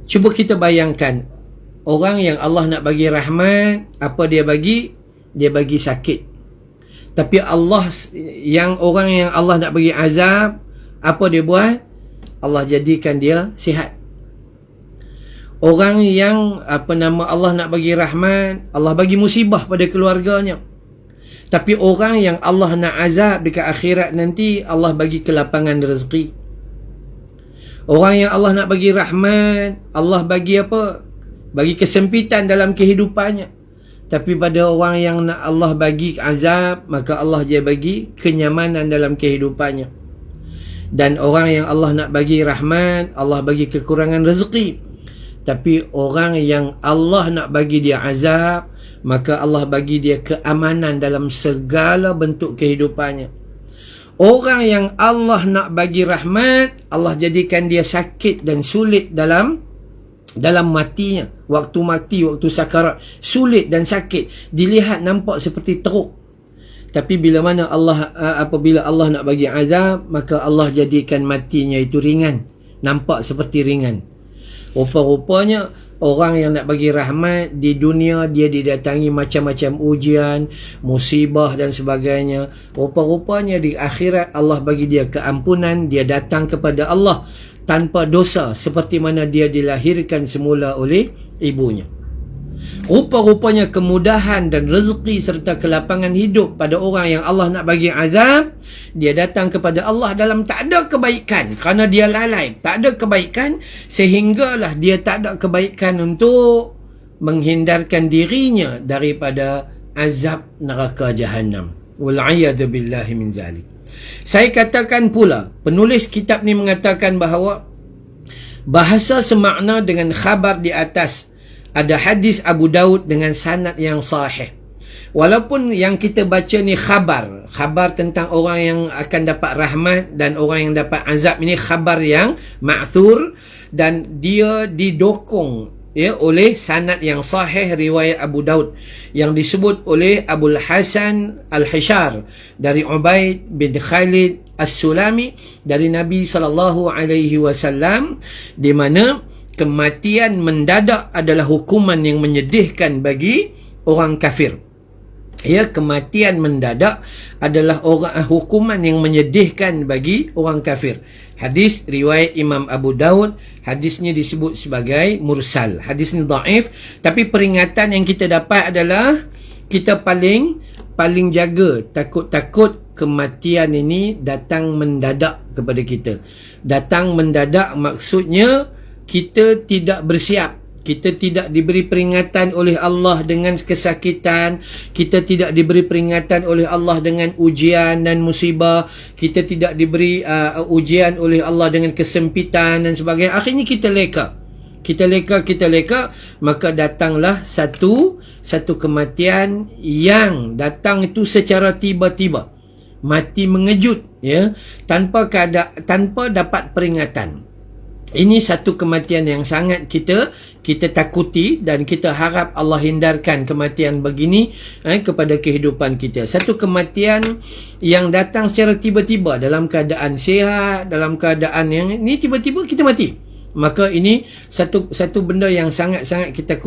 Cuba kita bayangkan, orang yang Allah nak bagi rahmat, apa dia bagi? Dia bagi sakit. Tapi orang yang Allah nak bagi azab, apa dia buat? Allah jadikan dia sihat. Orang yang Allah nak bagi rahmat, Allah bagi musibah pada keluarganya. Tapi orang yang Allah nak azab dekat akhirat nanti, Allah bagi kelapangan rezeki. Orang yang Allah nak bagi rahmat, Allah bagi apa? Bagi kesempitan dalam kehidupannya. Tapi pada orang yang nak Allah bagi azab, maka Allah dia bagi kenyamanan dalam kehidupannya. Dan orang yang Allah nak bagi rahmat, Allah bagi kekurangan rezeki. Tapi orang yang Allah nak bagi dia azab, maka Allah bagi dia keamanan dalam segala bentuk kehidupannya. Orang yang Allah nak bagi rahmat, Allah jadikan dia sakit dan sulit dalam matinya. Waktu mati, waktu sakarat, sulit dan sakit. Dilihat nampak seperti teruk. Tapi apabila Allah nak bagi azab, maka Allah jadikan matinya itu ringan. Nampak seperti ringan. Rupa-rupanya orang yang nak bagi rahmat di dunia, dia didatangi macam-macam ujian, musibah dan sebagainya. Rupa-rupanya di akhirat Allah bagi dia keampunan, dia datang kepada Allah tanpa dosa, seperti mana dia dilahirkan semula oleh ibunya. Rupa-rupanya kemudahan dan rezeki serta kelapangan hidup pada orang yang Allah nak bagi azab, dia datang kepada Allah dalam tak ada kebaikan, kerana dia lalai, tak ada kebaikan, sehinggalah dia tak ada kebaikan untuk menghindarkan dirinya daripada azab neraka Jahannam. Wal'iyadhu billahi min zalik. Saya katakan pula, penulis kitab ni mengatakan bahawa bahasa semakna dengan khabar di atas. Ada hadis Abu Daud dengan sanad yang sahih. Walaupun yang kita baca ni khabar tentang orang yang akan dapat rahmat dan orang yang dapat azab, ini khabar yang ma'thur, dan dia didokong oleh sanad yang sahih riwayat Abu Daud yang disebut oleh Abul Hasan Al-Hishar dari Ubaid bin Khalid As-Sulami dari Nabi SAW, di mana kematian mendadak adalah hukuman yang menyedihkan bagi orang kafir. Kematian mendadak adalah hukuman yang menyedihkan bagi orang kafir. Hadis riwayat Imam Abu Daud, hadisnya disebut sebagai mursal. Hadis ni dhaif, tapi peringatan yang kita dapat adalah kita paling jaga, takut kematian ini datang mendadak kepada kita. Datang mendadak maksudnya kita tidak bersiap, kita tidak diberi peringatan oleh Allah dengan kesakitan, kita tidak diberi peringatan oleh Allah dengan ujian dan musibah, kita tidak diberi ujian oleh Allah dengan kesempitan dan sebagainya. Akhirnya kita leka, maka datanglah satu kematian yang datang itu secara tiba-tiba, mati mengejut, tanpa dapat peringatan. Ini satu kematian yang sangat kita takuti, dan kita harap Allah hindarkan kematian begini kepada kehidupan kita. Satu kematian yang datang secara tiba-tiba, dalam keadaan sihat, dalam keadaan yang ini tiba-tiba kita mati. Maka ini satu benda yang sangat-sangat kita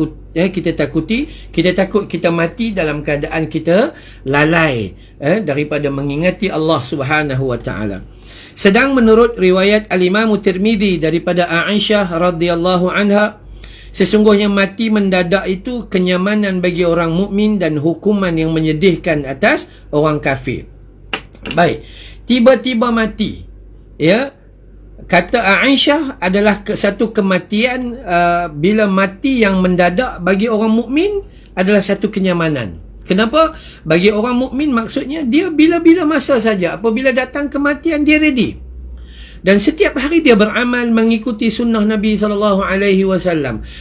takuti. Kita takut kita mati dalam keadaan kita lalai daripada mengingati Allah Subhanahu wa taala. Sedang menurut riwayat Al-Imam Tirmidzi daripada Aisyah radhiyallahu anha, sesungguhnya mati mendadak itu kenyamanan bagi orang mukmin dan hukuman yang menyedihkan atas orang kafir. Baik, tiba-tiba mati, kata Aisyah adalah satu kematian. Bila mati yang mendadak bagi orang mukmin adalah satu kenyamanan. Kenapa? Bagi orang mukmin maksudnya dia bila-bila masa saja, apabila datang kematian dia ready. Dan setiap hari dia beramal mengikuti sunnah Nabi SAW.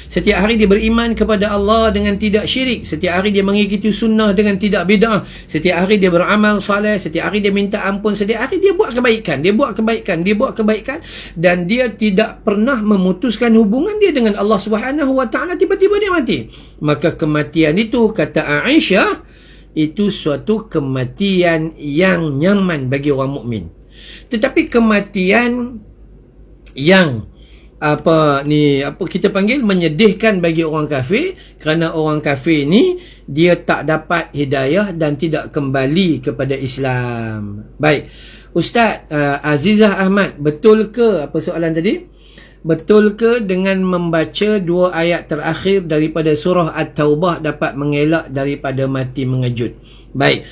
Setiap hari dia beriman kepada Allah dengan tidak syirik. Setiap hari dia mengikuti sunnah dengan tidak bid'ah. Setiap hari dia beramal saleh. Setiap hari dia minta ampun. Setiap hari dia buat kebaikan. Dan dia tidak pernah memutuskan hubungan dia dengan Allah Subhanahu wa taala. Tiba-tiba dia mati. Maka kematian itu, kata Aisyah, itu suatu kematian yang nyaman bagi orang mukmin. Tetapi kematian yang kita panggil menyedihkan bagi orang kafir, kerana orang kafir ni dia tak dapat hidayah dan tidak kembali kepada Islam. Baik, Ustaz Azizah Ahmad, betul ke apa soalan tadi? Betul ke dengan membaca 2 ayat terakhir daripada surah At-Taubah dapat mengelak daripada mati mengejut? Baik,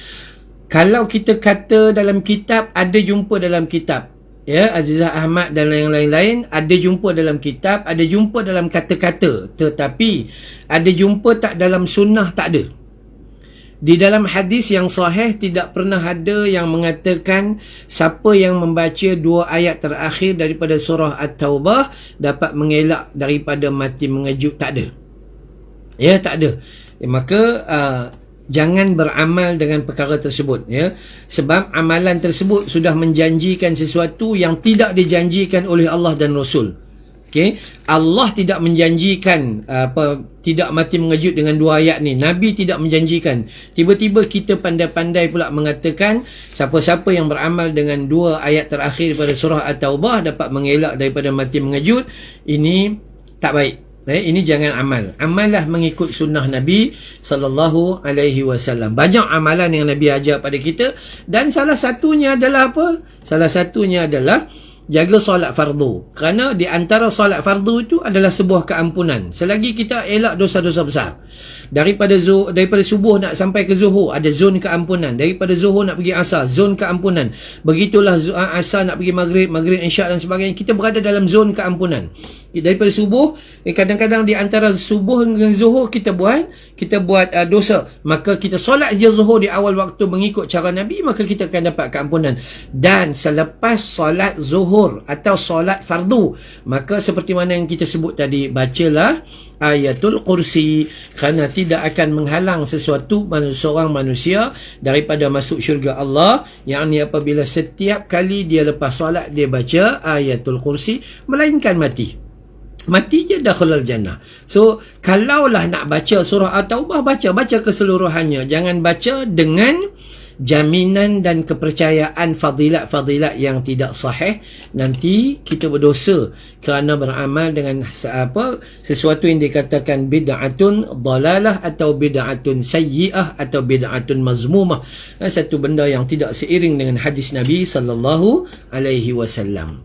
kalau kita kata dalam kitab, ada jumpa dalam kitab, ya, Azizah Ahmad dan yang lain-lain, ada jumpa dalam kitab, ada jumpa dalam kata-kata, tetapi ada jumpa tak dalam sunnah, tak ada. Di dalam hadis yang sahih tidak pernah ada yang mengatakan siapa yang membaca 2 ayat terakhir daripada surah At-Taubah dapat mengelak daripada mati mengejut. Tak ada. Ya, tak ada. Maka jangan beramal dengan perkara tersebut, ya, sebab amalan tersebut sudah menjanjikan sesuatu yang tidak dijanjikan oleh Allah dan Rasul. Okey, Allah tidak menjanjikan tidak mati mengejut dengan 2 ayat ni. Nabi tidak menjanjikan. Tiba-tiba kita pandai-pandai pula mengatakan siapa-siapa yang beramal dengan 2 ayat terakhir daripada surah At-Taubah dapat mengelak daripada mati mengejut. Ini tak baik. Ini jangan amal. Amallah mengikut sunnah Nabi SAW. Banyak amalan yang Nabi ajar pada kita, dan salah satunya adalah apa? Salah satunya adalah jaga solat fardu. Kerana di antara solat fardu itu adalah sebuah keampunan. Selagi kita elak dosa-dosa besar. Daripada subuh nak sampai ke zuhur, ada zon keampunan. Daripada zuhur nak pergi asar, zon keampunan. Begitulah asar nak pergi maghrib, maghrib isyak dan sebagainya. Kita berada dalam zon keampunan. Daripada subuh, kadang-kadang di antara subuh dengan zuhur kita buat dosa. Maka kita solat je zuhur di awal waktu mengikut cara Nabi, maka kita akan dapat keampunan. Dan selepas solat zuhur atau solat fardu, maka seperti mana yang kita sebut tadi, bacalah Ayatul Kursi, kerana tidak akan menghalang sesuatu seorang manusia daripada masuk syurga Allah, yakni apabila setiap kali dia lepas solat dia baca Ayatul Kursi, melainkan mati je dakhulul jannah. So kalaulah nak baca surah At-Taubah, baca keseluruhannya, jangan baca dengan jaminan dan kepercayaan fadilat-fadilat yang tidak sahih. Nanti kita berdosa kerana beramal dengan sesuatu yang dikatakan bid'atun dalalah atau bid'atun sayyi'ah atau bid'atun mazmumah, satu benda yang tidak seiring dengan hadis Nabi sallallahu alaihi wasallam.